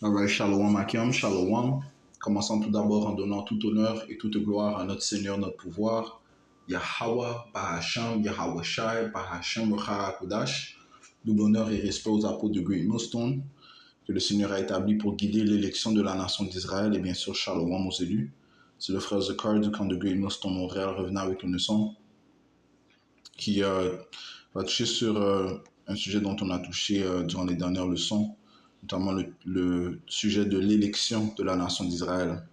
Alright, Shalom Akim, Shalom. Commençons tout d'abord en donnant tout honneur et toute gloire à notre Seigneur, notre pouvoir, Yahweh, Bahasham, Yahweh Shai, Bahasham, Kodash. Double honneur et respect aux apôtres de Great Millstone, que le Seigneur a établi pour guider l'élection de la nation d'Israël et bien sûr Shalom aux élus. C'est le frère Zakar du camp de Great Millstone Montréal revenant avec une leçon qui va toucher sur un sujet dont on a touché durant les dernières leçons, notamment le sujet de l'élection de la nation d'Israël.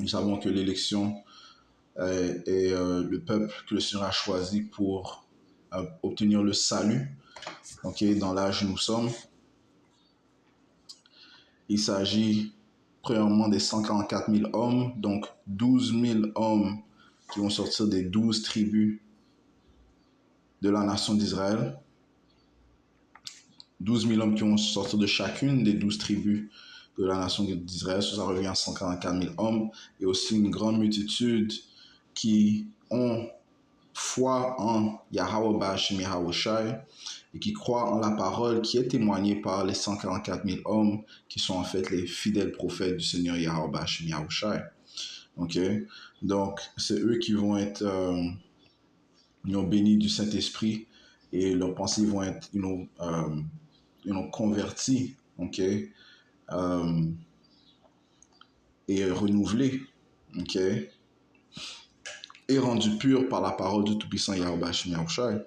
Nous savons que l'élection est le peuple que le Seigneur a choisi pour obtenir le salut. Okay, dans l'âge où nous sommes, il s'agit premièrement des 144 000 hommes, donc 12 000 hommes qui vont sortir des 12 tribus de la nation d'Israël. 12 000 hommes qui vont sortir de chacune des 12 tribus de la nation d'Israël. Ça revient à 144 000 hommes. Et aussi une grande multitude qui ont foi en Yahweh Bashim Yahweh Shai et qui croient en la parole qui est témoignée par les 144 000 hommes qui sont en fait les fidèles prophètes du Seigneur Yahweh Bashim Yahweh Shai. Okay? Donc, c'est eux qui vont être bénis du Saint-Esprit et leurs pensées vont être convertis, okay, et renouvelés, okay, et rendus purs par la parole du Tout-Puissant Yahweh Bashim Yahweh Shai.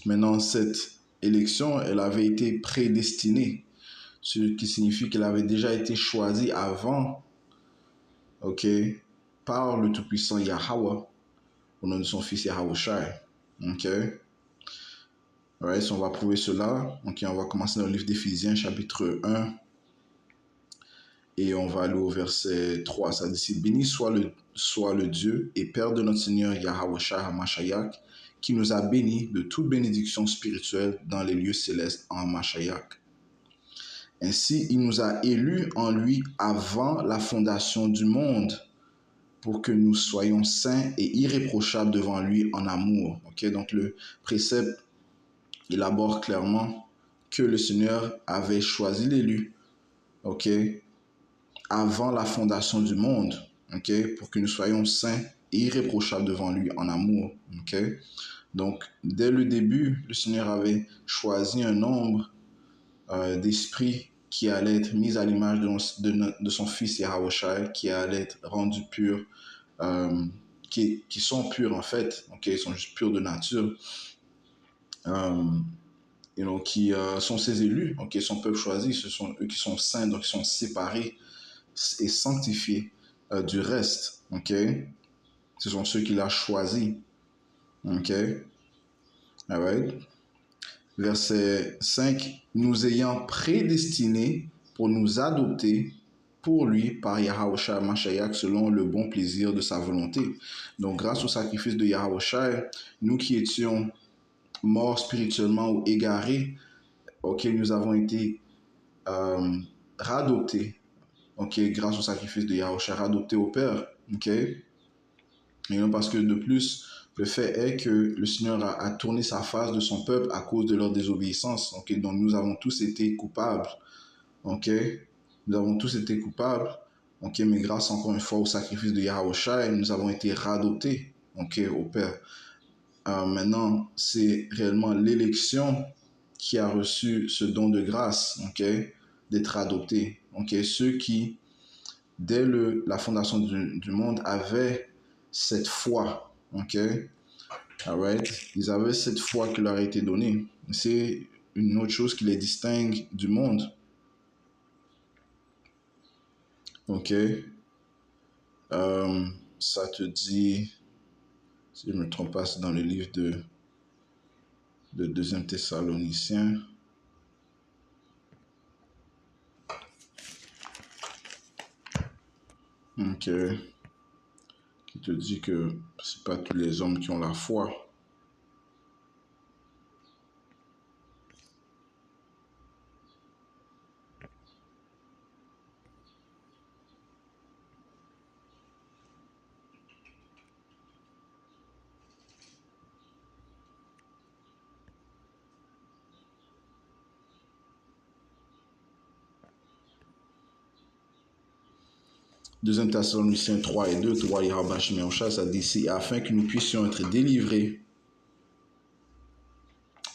Maintenant, cette élection, elle avait été prédestinée, ce qui signifie qu'elle avait déjà été choisie avant, okay, par le Tout-Puissant Yahweh, au nom de son fils Yahweh Shai. Okay. Right, so on va prouver cela. Okay, on va commencer dans le livre d'Éphésiens, chapitre 1. Et on va aller au verset 3. Ça dit, béni soit le Dieu et Père de notre Seigneur Yahweh Shai HaMashiach, qui nous a bénis de toute bénédiction spirituelle dans les lieux célestes en Mashiach. Ainsi, il nous a élus en lui avant la fondation du monde, pour que nous soyons saints et irréprochables devant lui en amour. Okay? Donc le précepte élabore clairement que le Seigneur avait choisi l'élu, okay, avant la fondation du monde, okay, pour que nous soyons saints et irréprochables devant lui en amour. Okay? Donc, dès le début, le Seigneur avait choisi un nombre d'esprits qui allaient être mis à l'image de son Fils Yahweh Shai, qui allaient être rendus purs, qui sont purs en fait, okay, ils sont juste purs de nature, qui sont ses élus, okay, son peuple choisi, ce sont eux qui sont saints, donc ils sont séparés et sanctifiés du reste, okay? Ce sont ceux qu'il a choisis, okay? All right. Verset 5, nous ayant prédestinés pour nous adopter pour lui par Yahweh Shai Mashiach selon le bon plaisir de sa volonté. Donc, grâce au sacrifice de Yahweh Shai, nous qui étions morts spirituellement ou égarés, ok, nous avons été radoptés, ok, grâce au sacrifice de Yahweh Shai, radoptés au Père, ok. Et non parce que de plus, le fait est que le Seigneur a tourné sa face de son peuple à cause de leur désobéissance. Okay? Donc nous avons tous été coupables. Okay? Nous avons tous été coupables. Okay? Mais grâce encore une fois au sacrifice de Yahweh Shai, nous avons été radoptés, okay, au Père. Maintenant, c'est réellement l'élection qui a reçu ce don de grâce, okay, d'être adopté. Okay? Ceux qui, dès la fondation du monde, avaient cette foi, ok, alright, ils avaient cette foi qui leur a été donnée. C'est une autre chose qui les distingue du monde, ok. Ça te dit, si je ne me trompe pas, c'est dans le livre de 2 Thessaloniciens. Ok, qui te dit que c'est pas tous les hommes qui ont la foi. 2 Thessaloniciens 3 et 2, ça dit ici, afin que nous puissions être délivrés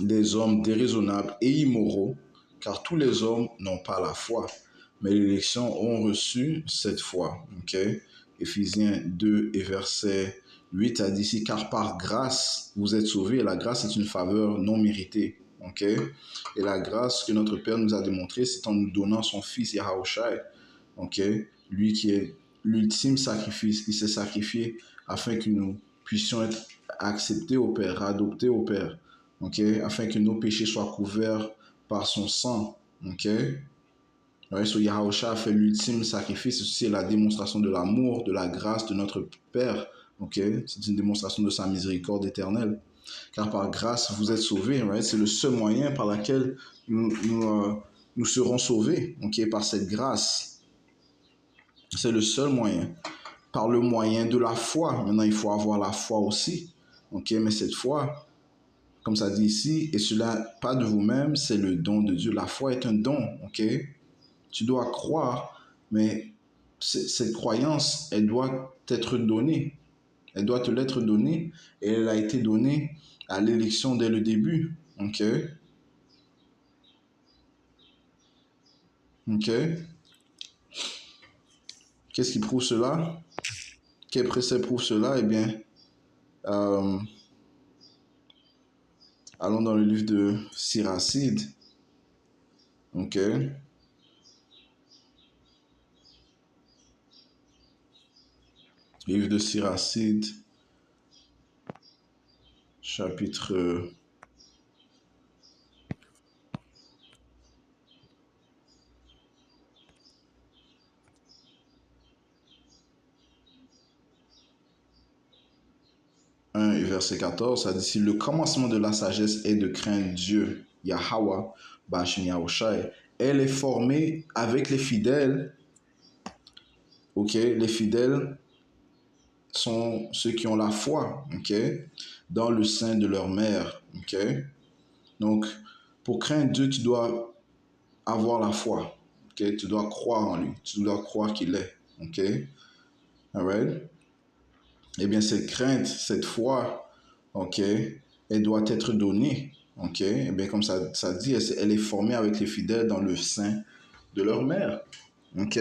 des hommes déraisonnables et immoraux, car tous les hommes n'ont pas la foi, mais l'élection ont reçu cette foi. Okay? Éphésiens 2 et verset 8 a dit ici, car par grâce vous êtes sauvés, et la grâce est une faveur non méritée. Okay? Et la grâce que notre Père nous a démontrée, c'est en nous donnant son Fils Yahawashi, okay? Lui qui est l'ultime sacrifice, qui s'est sacrifié afin que nous puissions être acceptés au Père, adoptés au Père. Okay? Afin que nos péchés soient couverts par son sang. Okay? Ouais, so Yahawashi a fait l'ultime sacrifice. Ceci est la démonstration de l'amour, de la grâce de notre Père. Okay? C'est une démonstration de sa miséricorde éternelle. Car par grâce, vous êtes sauvés. Right? C'est le seul moyen par lequel nous serons sauvés. Okay? Par cette grâce. C'est le seul moyen. Par le moyen de la foi. Maintenant, il faut avoir la foi aussi. Okay? Mais cette foi, comme ça dit ici, et cela pas de vous-même, c'est le don de Dieu. La foi est un don, ok? Tu dois croire, mais cette croyance, elle doit t'être donnée. Elle doit te l'être donnée, et elle a été donnée à l'élection dès le début, ok? Ok? Qu'est-ce qui prouve cela? Quel précepte prouve cela? Eh bien, allons dans le livre de Siracide, ok? Livre de Siracide, chapitre 1 et verset 14, ça dit si le commencement de la sagesse est de craindre Dieu, Yahweh, Bashim Yahushai, elle est formée avec les fidèles. Ok, les fidèles sont ceux qui ont la foi, ok, dans le sein de leur mère, ok. Donc, pour craindre Dieu, tu dois avoir la foi, ok. Tu dois croire en lui, tu dois croire qu'il est, ok. Alright. Eh bien, cette crainte, cette foi, ok, elle doit être donnée, ok. Eh bien, comme ça dit, elle est formée avec les fidèles dans le sein de leur mère, ok.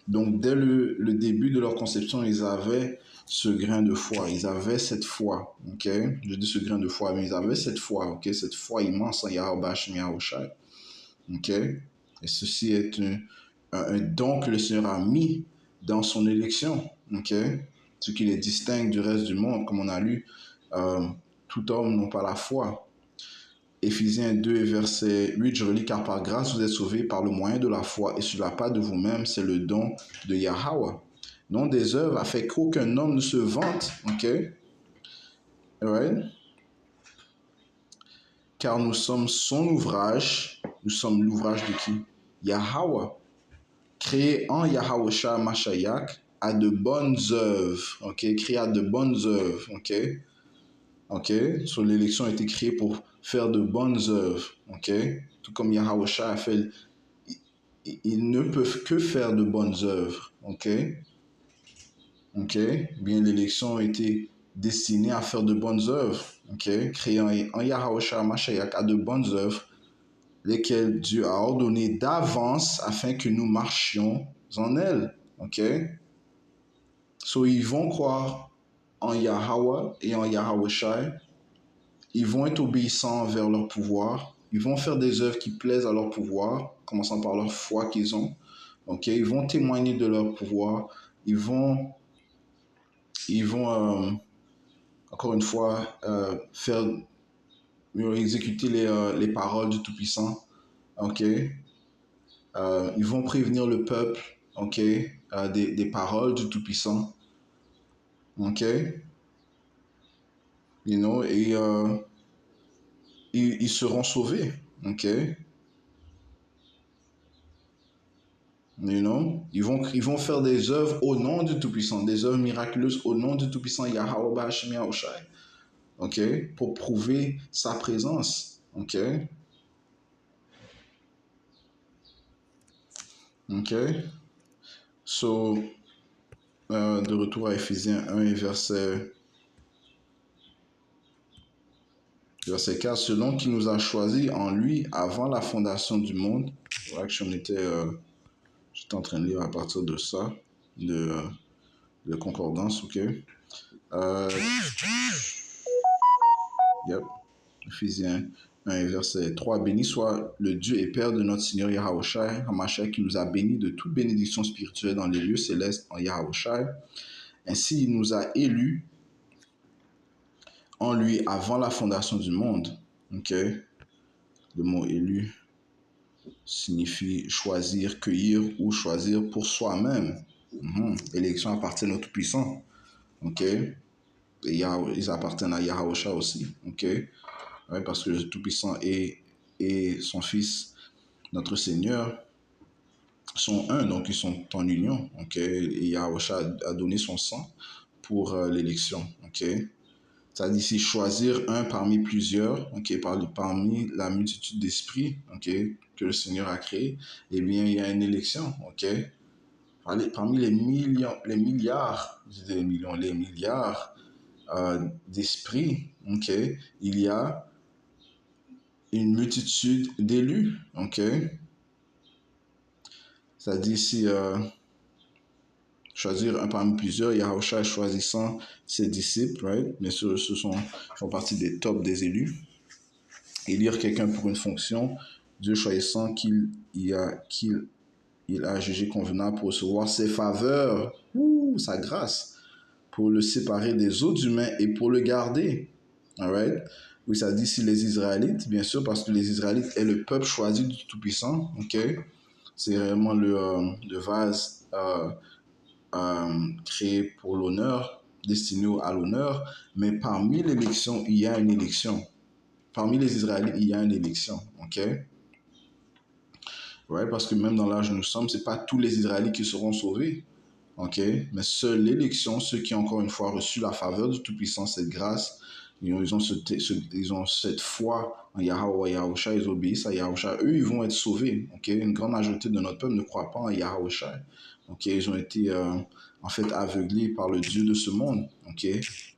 Donc, dès le début de leur conception, ils avaient ce grain de foi, ils avaient cette foi, ok. Je dis ce grain de foi, mais ils avaient cette foi, ok, cette foi immense en Yahweh Bashim Yahushai, ok. Et ceci est un don que le Seigneur a mis dans son élection, ok. Ce qui les distingue du reste du monde, comme on a lu, tout homme n'a pas la foi. Éphésiens 2, verset 8, je relis, car par grâce vous êtes sauvés par le moyen de la foi, et cela pas de vous-même, c'est le don de Yahweh. Non des œuvres, afin qu'aucun homme ne se vante, ok? Right? Car nous sommes son ouvrage, nous sommes l'ouvrage de qui? Yahweh, créé en Yahawashi Mashayak à de bonnes œuvres, ok? Créé à de bonnes œuvres, ok? Ok? So, l'élection a été créée pour faire de bonnes œuvres, ok? Tout comme Yahawashi a fait, ils ne peuvent que faire de bonnes œuvres, ok? Ok? Bien, l'élection a été destinée à faire de bonnes œuvres, ok? Créée en Yahawashi Mashayak à de bonnes œuvres, lesquelles Dieu a ordonnées d'avance afin que nous marchions en elles, ok? So, ils vont croire en Yahweh et en Yahawashi. Ils vont être obéissants envers leur pouvoir. Ils vont faire des œuvres qui plaisent à leur pouvoir, commençant par leur foi qu'ils ont. Okay? Ils vont témoigner de leur pouvoir. Ils vont encore une fois, exécuter les paroles du Tout-Puissant. Okay? Ils vont prévenir le peuple, okay? Des paroles du Tout-Puissant. Okay? You know, et ils seront sauvés. Okay? You know? Ils vont faire des œuvres au nom du Tout-Puissant, des œuvres miraculeuses au nom du Tout-Puissant Yahweh Bashim Yahushai. OK? Pour prouver sa présence. OK? OK? So, de retour à Éphésiens 1 et verset 4, selon qu'il nous a choisis en lui avant la fondation du monde. Voilà que j'étais en train de lire à partir de ça, de concordance, ok. Yep. Éphésiens 1, verset 3. Béni soit le Dieu et Père de notre Seigneur Yahawashi Hamashiach, qui nous a bénis de toute bénédiction spirituelle dans les lieux célestes en Yahawashi. Ainsi, il nous a élus en lui avant la fondation du monde. Ok. Le mot élu signifie choisir, cueillir ou choisir pour soi-même. Élection appartient au Tout-Puissant. Ok. Et ils appartiennent à Yahawashi aussi. Ok. Ouais, parce que le Tout-Puissant et son Fils, notre Seigneur, sont un, donc ils sont en union. Ok. Et Yahawashi a donné son sang pour l'élection. Ok. Ça dit ici choisir un parmi plusieurs, ok, parmi la multitude d'esprits, ok, que le Seigneur a créé. Eh bien, il y a une élection, ok. Parmi les milliards, je dis les millions, les milliards d'esprits, ok, il y a une multitude d'élus, ok. Ça dit ici choisir un parmi plusieurs, Yahawashi choisissant ses disciples, right? Bien sûr, font partie des tops des élus. Élire quelqu'un pour une fonction, Dieu choisissant qu'il a jugé convenable pour recevoir ses faveurs, sa grâce, pour le séparer des autres humains et pour le garder. All right? Oui, ça dit ici les Israélites, bien sûr, parce que les Israélites est le peuple choisi du Tout-Puissant. Ok? C'est vraiment le vase créé pour l'honneur, destiné à l'honneur. Mais parmi l'élection, il y a une élection. Parmi les Israélites, il y a une élection. Ok? Ouais, parce que même dans l'âge où nous sommes, ce n'est pas tous les Israélites qui seront sauvés. Ok? Mais seule l'élection, ceux qui ont encore une fois reçu la faveur du Tout-Puissant, cette grâce, ils ont cette foi en Yahweh, Yahawashi, ils obéissent à Yahawashi. Eux, ils vont être sauvés. Ok? Une grande majorité de notre peuple ne croit pas en Yahawashi. Ok? Ils ont été en fait aveuglés par le Dieu de ce monde, ok?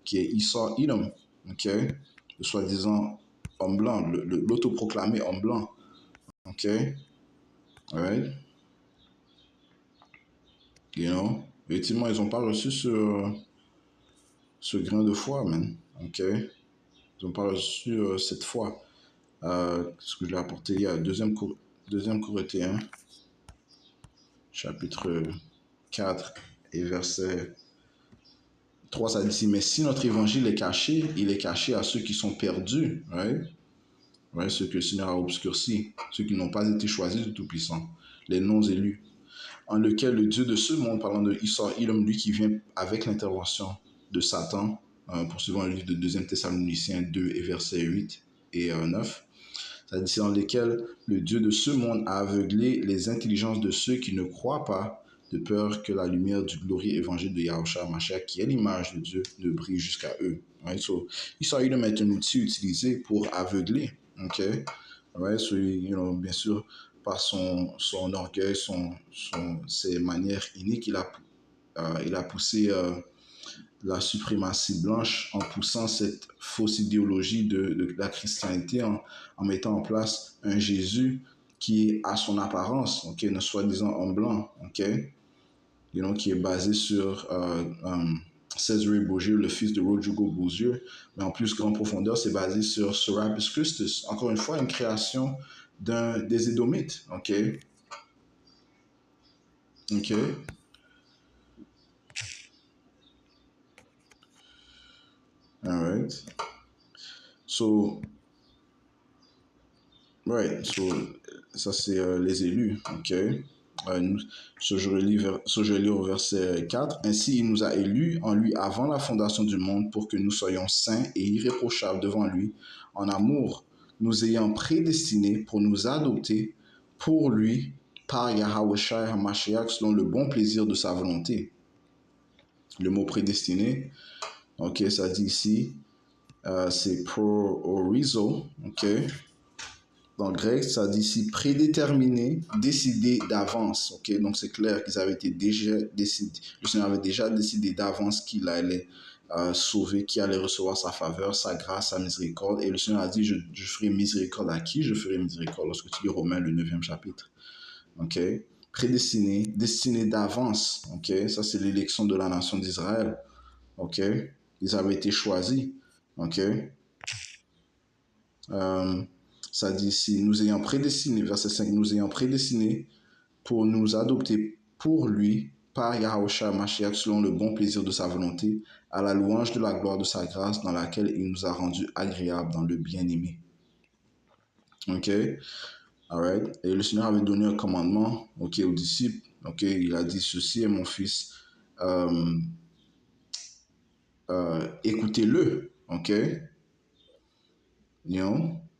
Qui est Esau Edom. Ok? Le soi-disant homme blanc, l'autoproclamé homme blanc. Ok? Alright? You know? Effectivement, ils n'ont pas reçu ce grain de foi, man. Ok? Ils n'ont pas reçu cette foi. Ce que je l'ai apporté il y a deuxième Corinthiens, chapitre 4 et verset 3, ça dit ici, mais si notre évangile est caché, il est caché à ceux qui sont perdus, right? Ouais, ceux que le Seigneur a obscurcis, ceux qui n'ont pas été choisis du Tout-Puissant, les non-élus, en lequel le Dieu de ce monde, parlant de Esau, Edom, lui qui vient avec l'intervention de Satan, poursuivant le livre de 2 Thessaloniciens 2 et versets 8 et 9, ça dit, c'est dans lesquels le Dieu de ce monde a aveuglé les intelligences de ceux qui ne croient pas, de peur que la lumière du glorieux évangile de Yahawashi Hamashiach, qui est l'image de Dieu, ne brille jusqu'à eux. Right? So, Esau Edom est un outil utilisé pour aveugler. Okay? Right? So, bien sûr, par son orgueil, ses manières iniques, il a poussé la suprématie blanche en poussant cette fausse idéologie de la chrétienté, en mettant en place un Jésus qui a son apparence, okay, ne soi-disant homme blanc, okay, qui est basé sur César Borgia, le fils de Rodrigo Borgia, mais en plus grande profondeur, c'est basé sur Serapis Christus, encore une fois une création des Édomites, ok. All right. So, ça c'est les élus, ok. Je lis au verset 4. Ainsi, il nous a élus en lui avant la fondation du monde pour que nous soyons saints et irréprochables devant lui, en amour, nous ayant prédestinés pour nous adopter pour lui par Yahawashi Hamashiach selon le bon plaisir de sa volonté. Le mot prédestiné, ok, ça dit ici, c'est pro orizo, ok. dans le grec, ça dit ici prédéterminé, décidé d'avance. Ok, donc c'est clair qu'ils avaient été déjà décidés. Le Seigneur avait déjà décidé d'avance qu'il allait sauver, qu'il allait recevoir sa faveur, sa grâce, sa miséricorde. Et le Seigneur a dit, je ferai miséricorde à qui? Je ferai miséricorde. Lorsque tu lis Romains, le 9e chapitre. Ok, prédestiné, destiné d'avance. Ok, ça c'est l'élection de la nation d'Israël. Ok, ils avaient été choisis. Ok. Ça dit ici, nous ayant prédestinés, verset 5, nous ayant prédestinés pour nous adopter pour lui, par Yahushua Mashiach, selon le bon plaisir de sa volonté, à la louange de la gloire de sa grâce, dans laquelle il nous a rendus agréables dans le bien-aimé. Ok? Alright? Et le Seigneur avait donné un commandement, ok, aux disciples. Ok? Il a dit, ceci est mon fils, écoutez-le. Ok?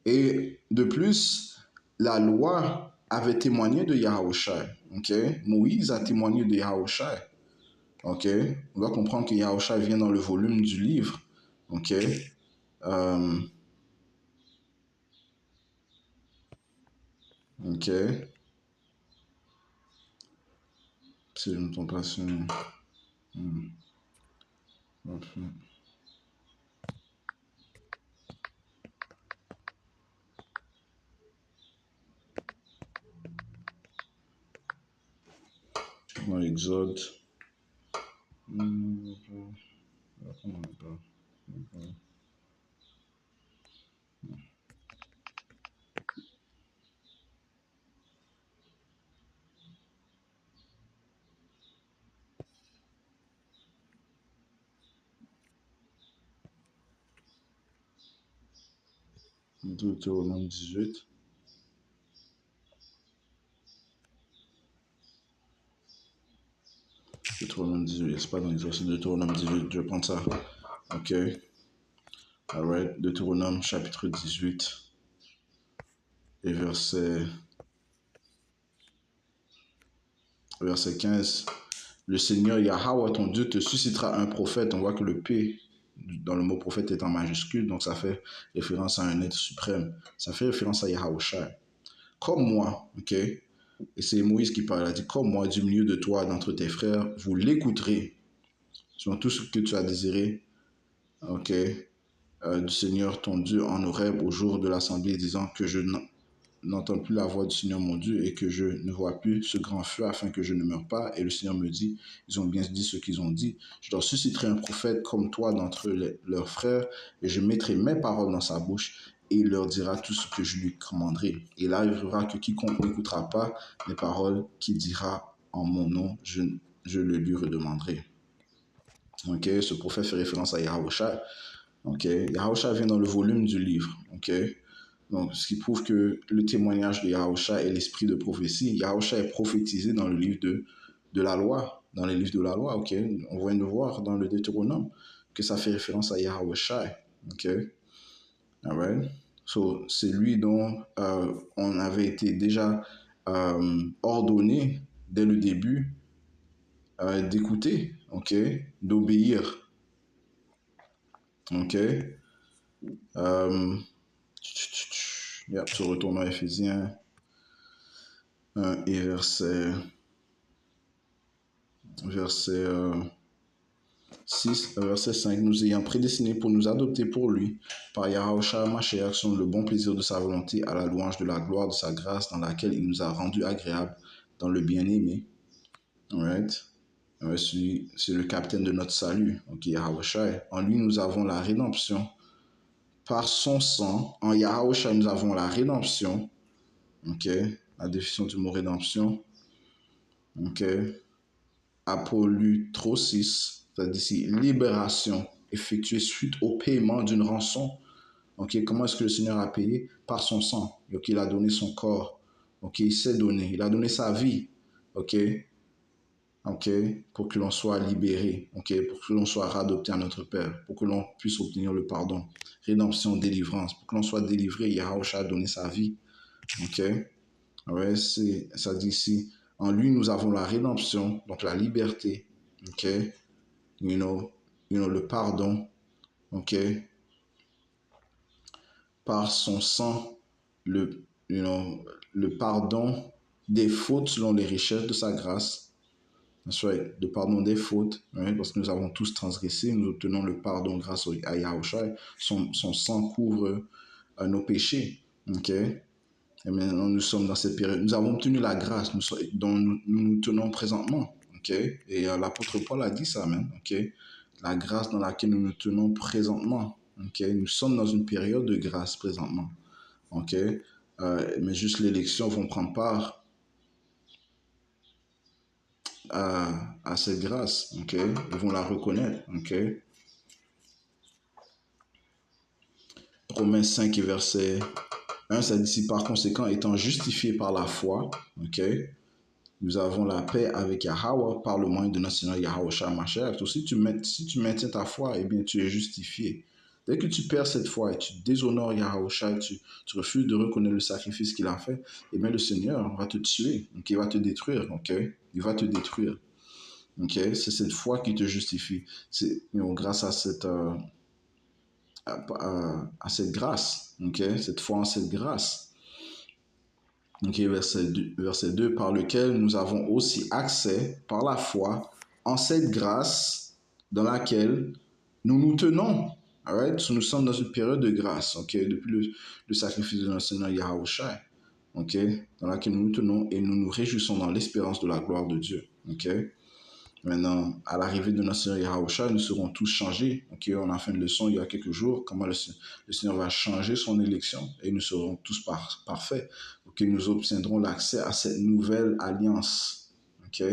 Et de plus, la loi avait témoigné de Yahushua. Okay? Moïse a témoigné de Yahushua. Okay? On doit comprendre que Yahushua vient dans le volume du livre. Okay? Okay? Si je ne me trompe pas, c'est... Dans l'Exode. Deutéronome 18. Deutéronome 18, c'est pas dans l'Exode, c'est Deutéronome 18, je prends ça. Ok. Alright, Deutéronome chapitre 18 et verset 15. Le Seigneur Yahweh, ton Dieu, te suscitera un prophète. On voit que le P dans le mot prophète est en majuscule, donc ça fait référence à un être suprême. Ça fait référence à Yahushua. Comme moi, ok? Et c'est Moïse qui parle, il a dit, comme moi, du milieu de toi, d'entre tes frères, vous l'écouterez sur tout ce que tu as désiré, ok? Du Seigneur ton Dieu en Horeb au jour de l'assemblée, disant que je n'entends plus la voix du Seigneur mon Dieu et que je ne vois plus ce grand feu afin que je ne meure pas. Et le Seigneur me dit, ils ont bien dit ce qu'ils ont dit. Je leur susciterai un prophète comme toi d'entre leurs frères et je mettrai mes paroles dans sa bouche et il leur dira tout ce que je lui commanderai. Et il arrivera que quiconque n'écoutera pas les paroles qu'il dira en mon nom, je le lui redemanderai. Ok, ce prophète fait référence à Yahushua. Ok, Yahushua vient dans le volume du livre. Ok. Donc, ce qui prouve que le témoignage de Yahushua est l'esprit de prophétie. Yahushua est prophétisé dans le livre de la loi, dans les livres de la loi, ok? On vient de voir dans le Deutéronome que ça fait référence à Yahushua, ok? All right? So, c'est lui dont on avait été déjà ordonné dès le début d'écouter, ok? D'obéir, ok? Tu retournes à Éphésiens 1 et verset 6, verset 5, nous ayant prédestinés pour nous adopter pour lui, par Yahushua Mashiach, selon le bon plaisir de sa volonté, à la louange de la gloire de sa grâce, dans laquelle il nous a rendus agréables dans le bien-aimé. Alright? C'est le capitaine de notre salut, ok, Yahushua. En lui, nous avons la rédemption. Par son sang, en Yahushua, nous avons la rédemption. Ok? La définition du mot rédemption. Ok? Apolutrosis, c'est-à-dire ici libération effectuée suite au paiement d'une rançon. Ok, comment est-ce que le Seigneur a payé? Par son sang. Ok, il a donné son corps. Ok, il s'est donné. Il a donné sa vie. Ok, ok, pour que l'on soit libéré. Ok, pour que l'on soit radopté à notre Père. Pour que l'on puisse obtenir le pardon. Rédemption, délivrance. Pour que l'on soit délivré, Yahushua a donné sa vie. Ok, ouais, ça dit ici. En lui, nous avons la rédemption, donc la liberté. Ok, le pardon. Ok, par son sang, le le pardon des fautes selon les richesses de sa grâce. That's right, le pardon des fautes, right? Parce que nous avons tous transgressé, nous obtenons le pardon grâce à Yahushua. Son sang couvre nos péchés. Ok? Et maintenant, nous sommes dans cette période. Nous avons obtenu la grâce dont nous tenons présentement. Ok? Et l'apôtre Paul a dit ça même. Ok? La grâce dans laquelle nous nous tenons présentement. Ok? Nous sommes dans une période de grâce présentement. Ok? Mais juste l'élection vont prendre part à cette grâce. Ok? Ils vont la reconnaître. Ok? Romains 5 et verset 1, ça dit ici, par conséquent, étant justifiés par la foi, ok, nous avons la paix avec Yahweh par le moyen de notre Seigneur Yahweh Shah Mashiach. Donc, si tu maintiens ta foi, eh bien, tu es justifié. Dès que tu perds cette foi et tu déshonores Yahweh Shah, tu refuses de reconnaître le sacrifice qu'il a fait, eh bien, le Seigneur va te tuer, donc il va te détruire, ok? Il va te détruire, ok? C'est cette foi qui te justifie. C'est grâce à cette grâce, ok? Cette foi en cette grâce. Ok, verset 2, par lequel nous avons aussi accès par la foi en cette grâce dans laquelle nous nous tenons. Right? Nous sommes dans une période de grâce, ok, depuis le sacrifice de notre Seigneur Yahushua, ok, dans laquelle nous nous tenons et nous nous réjouissons dans l'espérance de la gloire de Dieu. Ok. Maintenant, à l'arrivée de notre Seigneur Yahushua, nous serons tous changés. Ok, on a fait une leçon il y a quelques jours, comment le Seigneur va changer son élection et nous serons tous parfaits. Ok, nous obtiendrons l'accès à cette nouvelle alliance, ok,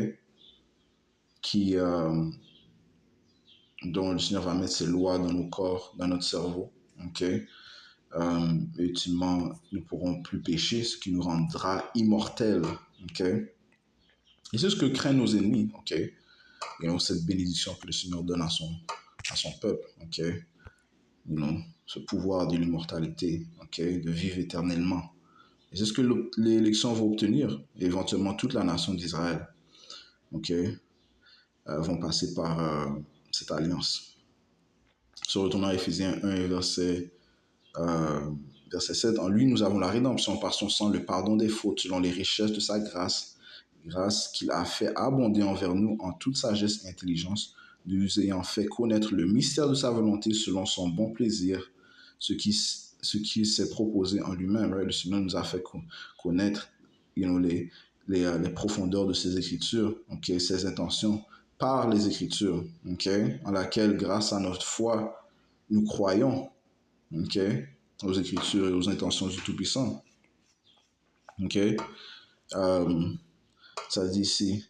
qui, dont le Seigneur va mettre ses lois dans nos corps, dans notre cerveau. Ok, ultimement, nous ne pourrons plus pécher, ce qui nous rendra immortels. Ok, et c'est ce que craignent nos ennemis. Ok. Et cette bénédiction que le Seigneur donne à son peuple, ok? Ce pouvoir de l'immortalité, ok? De vivre éternellement. Et c'est ce que l'élection va obtenir. Et éventuellement, toute la nation d'Israël, ok? Vont passer par cette alliance. Se retournant à Éphésiens 1 et verset 7, en lui, nous avons la rédemption par son sang, le pardon des fautes selon les richesses de sa grâce qu'il a fait abonder envers nous en toute sagesse et intelligence, nous ayant fait connaître le mystère de sa volonté selon son bon plaisir, ce qui s'est proposé en lui-même. Right? Le Seigneur nous a fait connaître les profondeurs de ses Écritures, okay? Ses intentions par les Écritures, okay? En laquelle, grâce à notre foi, nous croyons, okay? Aux Écritures et aux intentions du Tout-Puissant. Okay? Ça dit ici,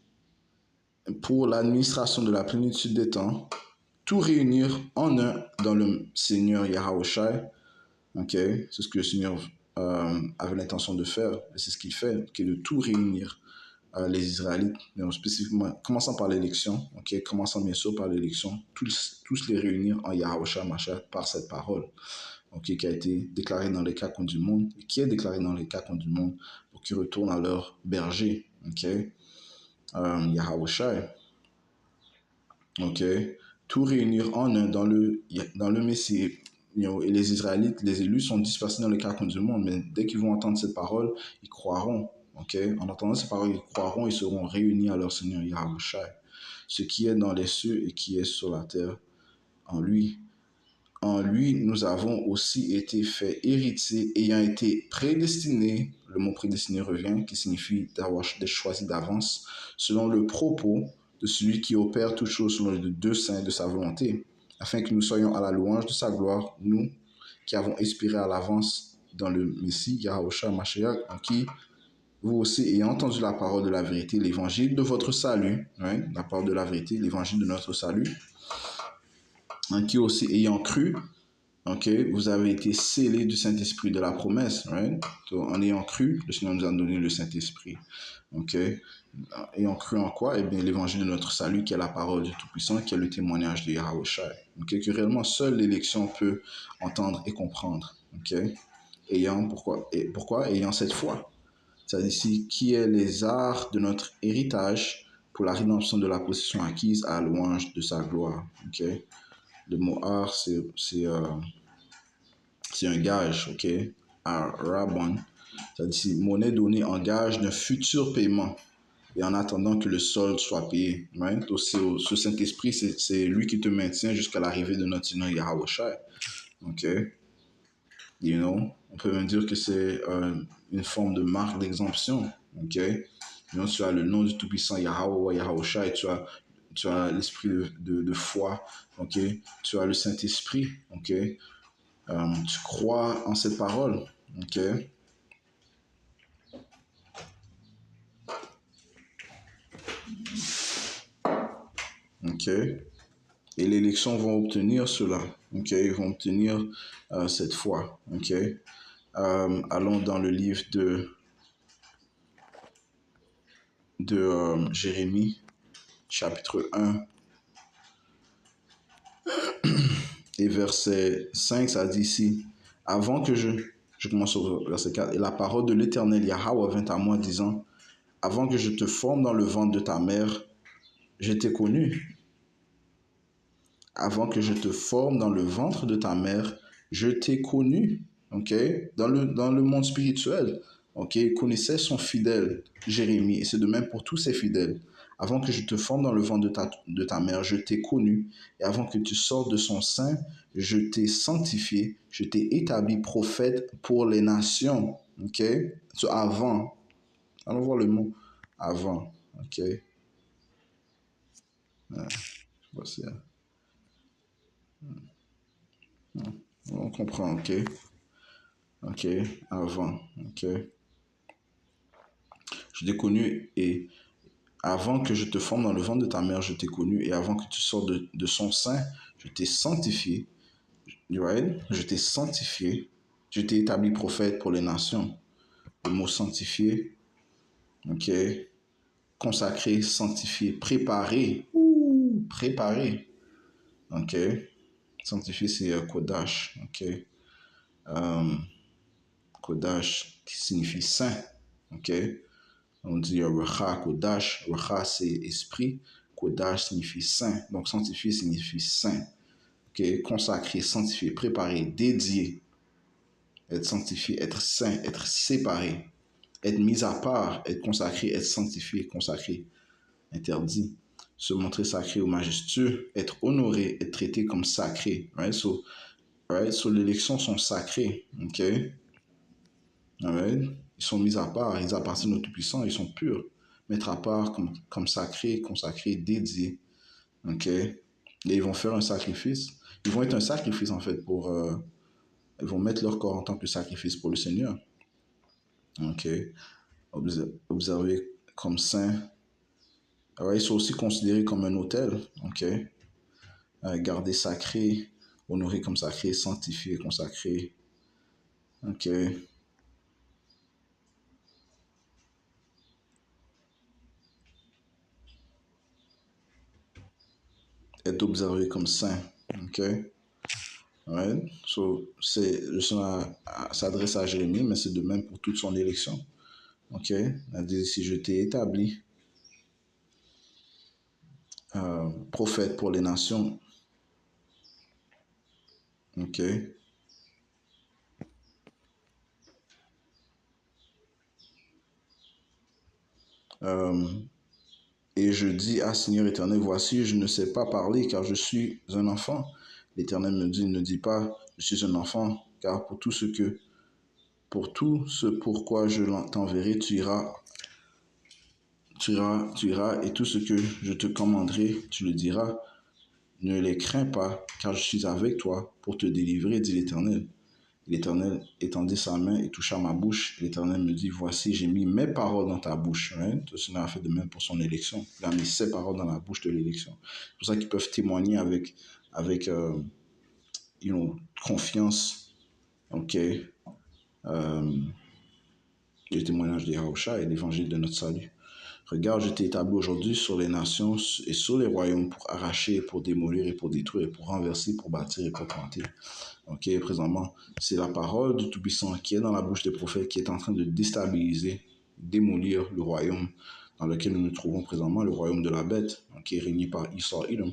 pour l'administration de la plénitude des temps, tout réunir en un dans le Seigneur Yahushua. Ok, c'est ce que le Seigneur avait l'intention de faire, et c'est ce qu'il fait, qui est de tout réunir les Israélites, spécifiquement, commençant par l'élection, ok, commençant bien sûr par l'élection, tous les réunir en Yahushua Mashiach par cette parole, ok, qui a été déclarée dans les quatre coins du monde, et qui est déclarée dans les quatre coins du monde, pour qu'ils retournent à leur berger, ok, Yahushua. Ok, tout réunir en un dans le Messie. Et les Israélites, les élus, sont dispersés dans les quatre coins du monde, mais dès qu'ils vont entendre cette parole, ils croiront. Ok, en entendant cette parole, ils croiront et seront réunis à leur Seigneur Yahushua, ce qui est dans les cieux et qui est sur la terre en lui. En lui, nous avons aussi été faits héritiers, ayant été prédestinés. Le mot prédestiné revient, qui signifie d'avoir choisi d'avance, selon le propos de celui qui opère toutes choses selon le dessein de sa volonté, afin que nous soyons à la louange de sa gloire, nous qui avons espéré à l'avance dans le Messie, Yahushua Mashiach, en qui vous aussi, ayant entendu la parole de la vérité, l'évangile de votre salut, hein, la parole de la vérité, l'évangile de notre salut, en qui aussi, ayant cru, okay, vous avez été scellés du Saint-Esprit de la promesse, right? Donc, en ayant cru, le Seigneur nous a donné le Saint-Esprit. Okay? Ayant cru en quoi? Eh bien, l'évangile de notre salut, qui est la parole du Tout-Puissant, qui est le témoignage de Yahushua. Okay? Que réellement, seule l'élection peut entendre et comprendre. Okay? Pourquoi? Ayant cette foi. C'est-à-dire ici, qui est les arts de notre héritage pour la rédemption de la possession acquise à la louange de sa gloire. Okay? Le mot art, c'est un gage, ok, à Rabban, Ça dit, monnaie donnée en gage d'un futur paiement et en attendant que le solde soit payé. Right? Donc, ce Saint-Esprit, c'est lui qui te maintient jusqu'à l'arrivée de notre Seigneur Yahweh Shai. OK? You know? On peut même dire que c'est une forme de marque d'exemption. OK? You know, tu as le nom du Tout-Puissant Yahweh, Yahweh Shai, tu as l'esprit de foi. OK? Tu as le Saint-Esprit. OK? Tu crois en cette parole. OK? OK? Et l'élection vont obtenir cela. OK? Ils vont obtenir cette foi. OK? Allons dans le livre de Jérémie, chapitre 1, et verset 5, ça dit ici, avant que je commence au verset 4, et la parole de l'Éternel Yahweh vint à moi disant, avant que je te forme dans le ventre de ta mère, je t'ai connu. Avant que je te forme dans le ventre de ta mère, je t'ai connu. OK? Dans le monde spirituel. OK? Il connaissait son fidèle, Jérémie, et c'est de même pour tous ses fidèles. Avant que je te forme dans le ventre de ta mère, je t'ai connu. Et avant que tu sortes de son sein, je t'ai sanctifié. Je t'ai établi prophète pour les nations. OK? So, avant. Allons voir le mot avant. OK? Voici. On comprend. OK? OK? Avant. OK? Je t'ai connu et avant que je te forme dans le ventre de ta mère, je t'ai connu. Et avant que tu sortes de son sein, je t'ai sanctifié. Right? Je t'ai sanctifié. Je t'ai établi prophète pour les nations. Le mot sanctifié. OK? Consacré, sanctifié, préparé. Ouh, préparé. OK? Sanctifié, c'est Kodash. OK? Kodash qui signifie saint. OK? On dit Racha, Kodash. Racha, c'est esprit. Kodash signifie saint. Donc, sanctifié signifie saint. Okay? Consacré, sanctifié, préparé, dédié. Être sanctifié, être saint, être séparé. Être mis à part, être consacré, être sanctifié, consacré. Interdit. Se montrer sacré ou majestueux. Être honoré, être traité comme sacré. Right? So l'élection sont sacrés. OK? Right? Ils sont mis à part, ils appartiennent au Tout-Puissant, ils sont purs. Mettre à part comme sacré, consacré, dédié. OK? Et ils vont faire un sacrifice. Ils vont être un sacrifice, en fait, ils vont mettre leur corps en tant que sacrifice pour le Seigneur. OK? Observer comme saint. Alors, ils sont aussi considérés comme un autel. OK? Garder sacré, honoré comme sacré, sanctifié, consacré. OK? Être observé comme saint. OK? Right? So, le Seigneur s'adresse à Jérémie, mais c'est de même pour toute son élection. OK? Il dit ici, je t'ai établi prophète pour les nations. OK? Et je dis à Seigneur éternel, voici, je ne sais pas parler car je suis un enfant. L'Éternel me dit, ne dis pas, je suis un enfant, car pour tout ce pourquoi je t'enverrai, tu iras, et tout ce que je te commanderai, tu le diras. Ne les crains pas, car je suis avec toi pour te délivrer, dit l'Éternel. L'Éternel étendit sa main et toucha ma bouche. L'Éternel me dit, voici, j'ai mis mes paroles dans ta bouche. Right? Le Seigneur a fait de même pour son élection. Il a mis ses paroles dans la bouche de l'élection. C'est pour ça qu'ils peuvent témoigner avec confiance. OK? Le témoignage de Yahushua et l'évangile de notre salut. Regarde, je t'ai établi aujourd'hui sur les nations et sur les royaumes pour arracher, pour démolir et pour détruire, pour renverser, pour bâtir et pour planter. OK, présentement, c'est la parole du Tout-Puissant qui est dans la bouche des prophètes qui est en train de déstabiliser, démolir le royaume dans lequel nous nous trouvons présentement, le royaume de la bête, qui est régné par Esau Edom.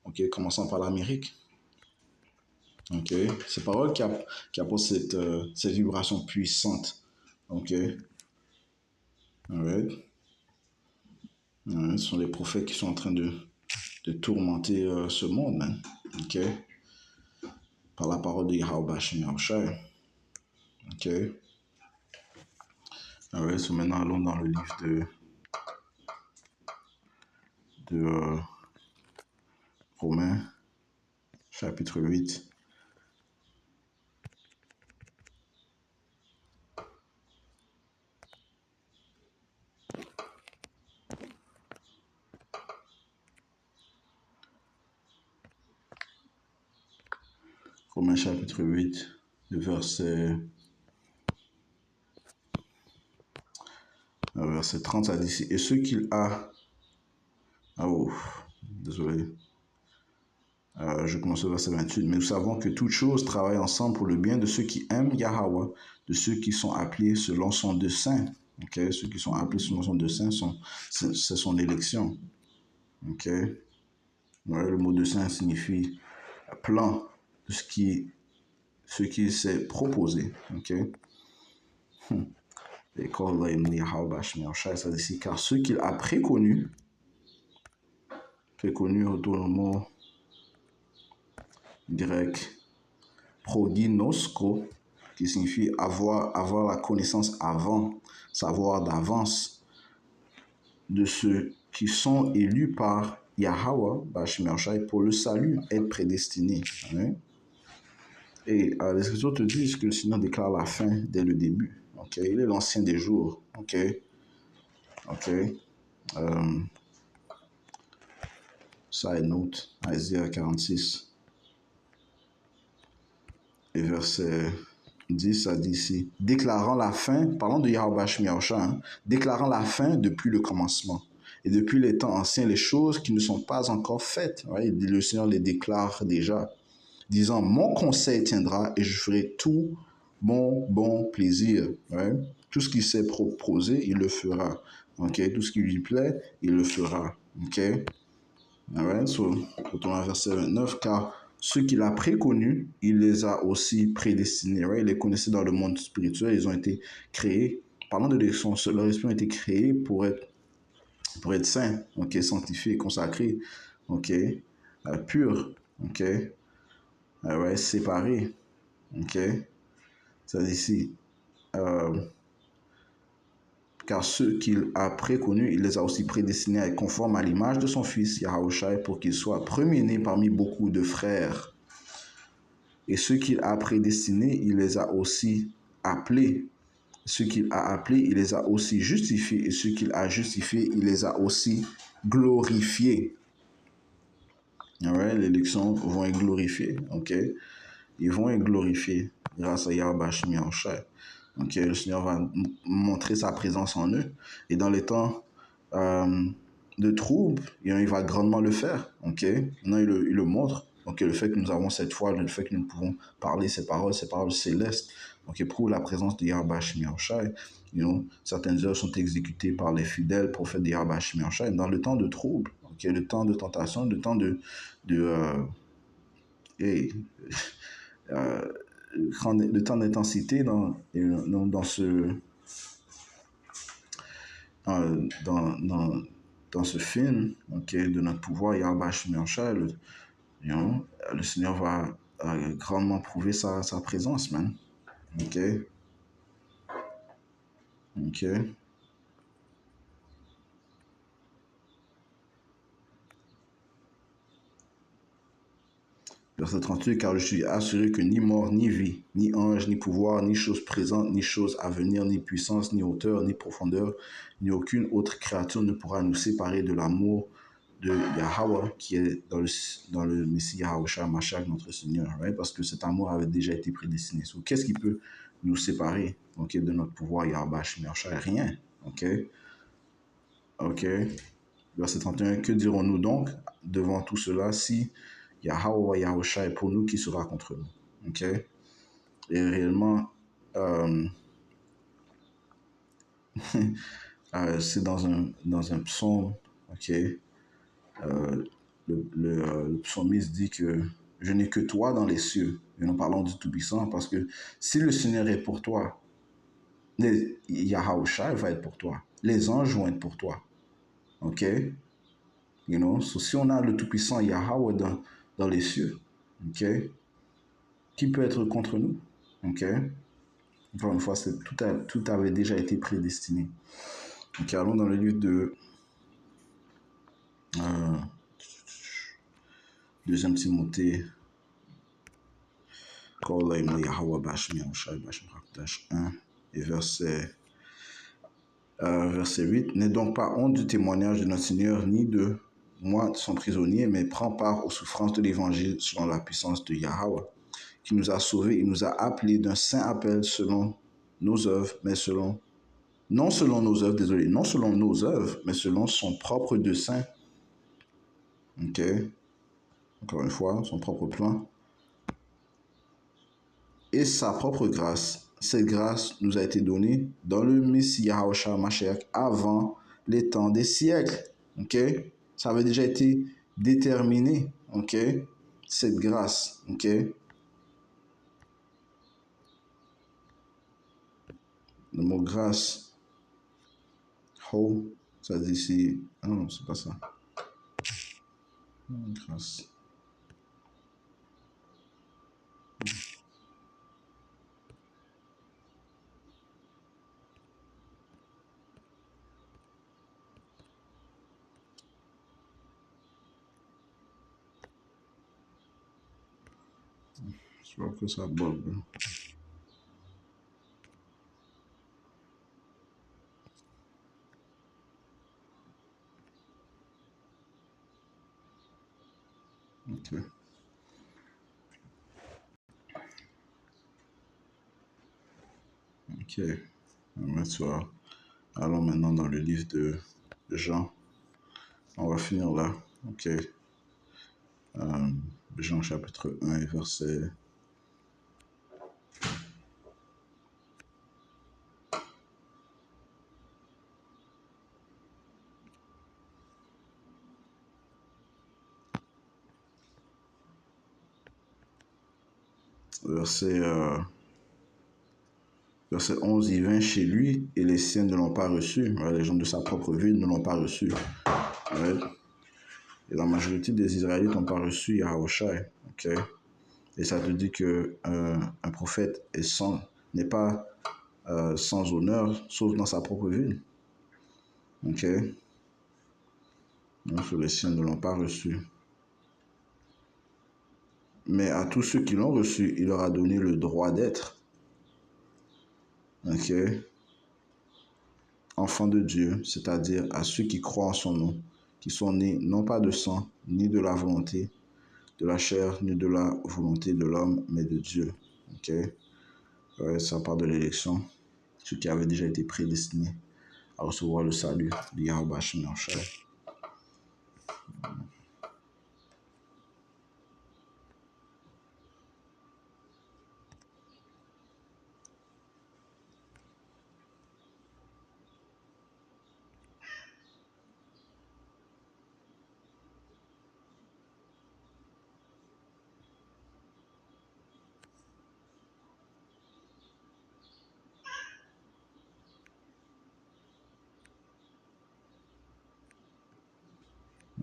OK, commençant par l'Amérique. OK, c'est parole qui apporte cette vibration puissante. Ok. Alright. Ce sont les prophètes qui sont en train de tourmenter ce monde, man. Ok. Par la parole de Yahweh Hashem Yahushai. Ok. Alright, so maintenant allons dans le livre de Romains, chapitre 8. Romains chapitre 8, le verset 30 à 10. Et ce qu'il a... Ah, oh, désolé. Je commence au verset 28. Mais nous savons que toutes choses travaillent ensemble pour le bien de ceux qui aiment Yahweh, de ceux qui sont appelés selon son dessein. Okay? Ceux qui sont appelés selon son dessein, c'est son élection. Okay? Ouais, le mot dessein signifie plan de ce qui s'est proposé. Okay? Et ça dit ici, car ceux qu'il a préconnus, autour du mot grec proginosko, qui signifie avoir la connaissance avant, savoir d'avance de ceux qui sont élus par Yahweh, pour le salut, être prédestinés. Hein? Et les Écritures te disent que le Seigneur déclare la fin dès le début. Okay? Il est l'ancien des jours. Okay? Okay? Side note, Isaiah 46. Et verset 10, ça dit ici, déclarant la fin, parlons de Yahweh Shemiyahushua, hein, déclarant la fin depuis le commencement. Et depuis les temps anciens, les choses qui ne sont pas encore faites. Ouais, le Seigneur les déclare déjà, disant, mon conseil tiendra et je ferai tout mon bon plaisir. Ouais. Tout ce qui s'est proposé, il le fera. Okay? Tout ce qui lui plaît, il le fera. Okay? Alright, so, retournons à verset 29, car ceux qu'il a préconnus, il les a aussi prédestinés. Right? Il les connaissait dans le monde spirituel, ils ont été créés. Parlant de l'élection, leur esprit a été créé pour être saint, okay? Sanctifié, consacré, okay? Pur, okay? Alright, séparé. Okay? Ça dit ici, car ceux qu'il a préconnus, il les a aussi prédestinés à être conformes à l'image de son fils, Yahushua, pour qu'il soit premier-né parmi beaucoup de frères. Et ceux qu'il a prédestinés, il les a aussi appelés. Ceux qu'il a appelés, il les a aussi justifiés. Et ceux qu'il a justifiés, il les a aussi glorifiés. Alright, les élections vont être glorifiées. Ok? Ils vont être glorifiés grâce à Yahweh Shemiyahushai. Ok, le Seigneur va montrer sa présence en eux. Et dans les temps de trouble, il va grandement le faire. Ok, non, il le montre. Donc, le fait que nous avons cette foi, le fait que nous pouvons parler ces paroles célestes, donc, prouve la présence de Yahweh Shemiyahushai. Certaines œuvres sont exécutées par les fidèles prophètes de Yahweh Shemiyahushai dans le temps de trouble, ok, le temps de tentation, le temps le temps d'intensité dans ce film, okay, de notre pouvoir, Yahweh Shemiyahushai, le Seigneur va grandement prouver sa présence, man. Ok. Ok. Verset 38, car je suis assuré que ni mort, ni vie, ni ange, ni pouvoir, ni chose présente, ni chose à venir, ni puissance, ni hauteur, ni profondeur, ni aucune autre créature ne pourra nous séparer de l'amour de Yahweh qui est dans le Messie Yahushua Mashiach, notre Seigneur. Right? Parce que cet amour avait déjà été prédestiné. So, qu'est-ce qui peut nous séparer, okay, de notre pouvoir Yahweh Shemiyahushai? Rien. Ok. Ok. Verset 31, que dirons-nous donc devant tout cela si Yahweh Yahushua est pour nous, qui sera contre nous? Ok. Et réellement, c'est dans un psaume, ok. Le psalmiste dit que je n'ai que toi dans les cieux. Et nous parlons du Tout-Puissant parce que si le Seigneur est pour toi, Yahushua va être pour toi. Les anges vont être pour toi. OK? You know? So, si on a le Tout-Puissant Yahweh dans les cieux, OK? Qui peut être contre nous? OK? Encore une fois, tout avait déjà été prédestiné. OK, allons dans le livre de 2 Timothée. 1 et verset 8. N'aie donc pas honte du témoignage de notre Seigneur, ni de moi, son prisonnier, mais prends part aux souffrances de l'Évangile selon la puissance de Yahweh, qui nous a sauvés. Il nous a appelés d'un saint appel selon nos œuvres, mais non selon nos œuvres, mais selon son propre dessein. OK? Encore une fois, son propre plan. Et sa propre grâce. Cette grâce nous a été donnée dans le Messie Yahushua Mashiach avant les temps des siècles. OK? Ça avait déjà été déterminé. OK? Cette grâce. OK? Le mot grâce. Ho, ça dit ici. Ah non, c'est pas ça. Grâce. Je vois que ça bug. OK. OK. Allons maintenant dans le livre de Jean. On va finir là. OK. Jean chapitre 1 et verset... Verset 11, il vint chez lui et les siens ne l'ont pas reçu. Les gens de sa propre ville ne l'ont pas reçu. Et la majorité des Israélites n'ont pas reçu Yahushua. OK? Et ça te dit que un prophète n'est pas sans honneur, sauf dans sa propre ville. OK? Donc, les siens ne l'ont pas reçu. Mais à tous ceux qui l'ont reçu, il leur a donné le droit d'être. OK? Enfants de Dieu, c'est-à-dire à ceux qui croient en son nom, qui sont nés non pas de sang, ni de la volonté de la chair, ni de la volonté de l'homme, mais de Dieu. OK? Ouais, ça part de l'élection, ceux qui avaient déjà été prédestinés à recevoir le salut de Yahushua Shemashai.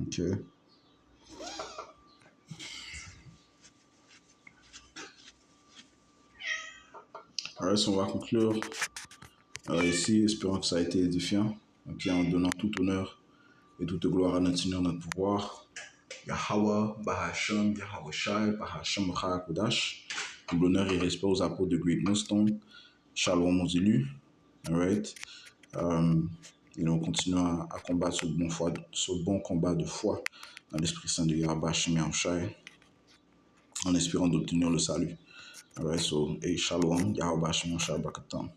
OK. Alors, on va conclure ici, espérons que ça a été édifiant. OK, en donnant tout honneur et toute gloire à notre Seigneur, notre pouvoir. Yahweh, Bahasham, Yahushai, Bahasham, Kodash. Tout l'honneur et respect aux apôtres de Great Millstone. Shalom aux élus. All right. Et on continue à combattre ce bon combat de foi dans l'Esprit Saint de Yahushua Shemashai, en espérant d'obtenir le salut. All right, so, hey, Shalom, Yahushua Shemashai, Bakatam.